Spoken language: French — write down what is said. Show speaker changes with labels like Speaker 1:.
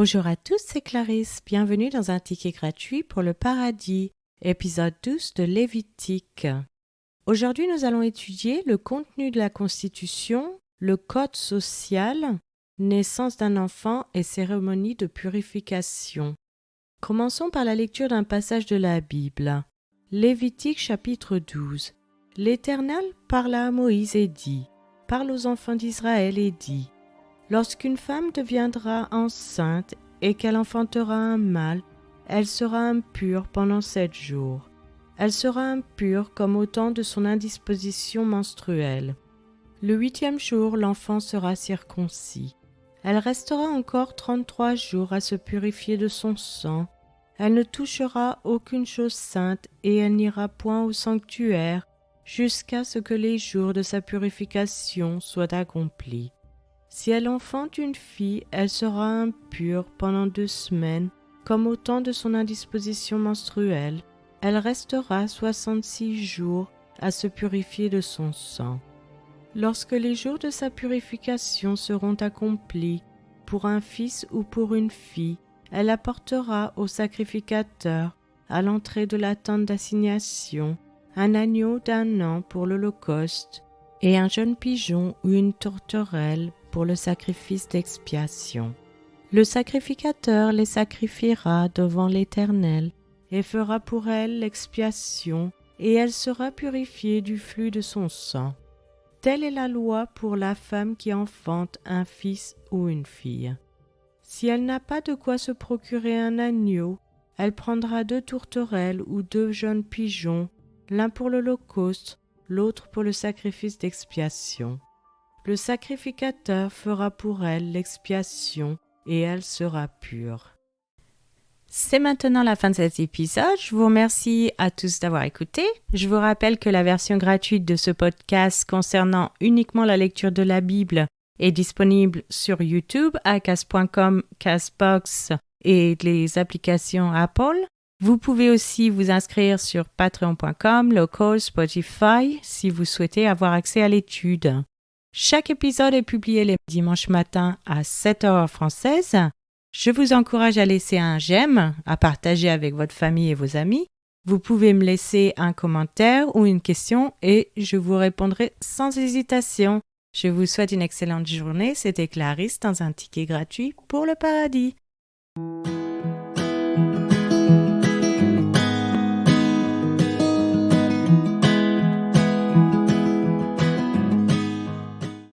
Speaker 1: Bonjour à tous, c'est Clarisse. Bienvenue dans un ticket gratuit pour le paradis, épisode 12 de Lévitique. Aujourd'hui, nous allons étudier le contenu de la Constitution, le code social, naissance d'un enfant et cérémonie de purification. Commençons par la lecture d'un passage de la Bible. Lévitique chapitre 12. L'Éternel parla à Moïse et dit : « Parle aux enfants d'Israël et dit : lorsqu'une femme deviendra enceinte et qu'elle enfantera un mâle, elle sera impure pendant 7 jours. Elle sera impure comme au temps de son indisposition menstruelle. Le 8e jour, l'enfant sera circoncis. Elle restera encore 33 jours à se purifier de son sang. Elle ne touchera aucune chose sainte et elle n'ira point au sanctuaire jusqu'à ce que les jours de sa purification soient accomplis. Si elle enfante une fille, elle sera impure pendant 2 semaines, comme au temps de son indisposition menstruelle. Elle restera 66 jours à se purifier de son sang. Lorsque les jours de sa purification seront accomplis, pour un fils ou pour une fille, elle apportera au sacrificateur, à l'entrée de la tente d'assignation, un agneau d'1 an pour l'holocauste et un jeune pigeon ou une tourterelle pour le sacrifice d'expiation. Le sacrificateur les sacrifiera devant l'Éternel et fera pour elle l'expiation, et elle sera purifiée du flux de son sang. Telle est la loi pour la femme qui enfante un fils ou une fille. Si elle n'a pas de quoi se procurer un agneau, elle prendra 2 tourterelles ou 2 jeunes pigeons, l'un pour l'holocauste, l'autre pour le sacrifice d'expiation. Le sacrificateur fera pour elle l'expiation et elle sera pure. C'est maintenant la fin de cet épisode. Je vous remercie à tous d'avoir écouté. Je vous rappelle que la version gratuite de ce podcast concernant uniquement la lecture de la Bible est disponible sur YouTube, acast.com, Castbox et les applications Apple. Vous pouvez aussi vous inscrire sur patreon.com, Local, Spotify si vous souhaitez avoir accès à l'étude. Chaque épisode est publié les dimanches matins à 7h française. Je vous encourage à laisser un j'aime, à partager avec votre famille et vos amis. Vous pouvez me laisser un commentaire ou une question et je vous répondrai sans hésitation. Je vous souhaite une excellente journée. C'était Clarisse dans un ticket gratuit pour le paradis.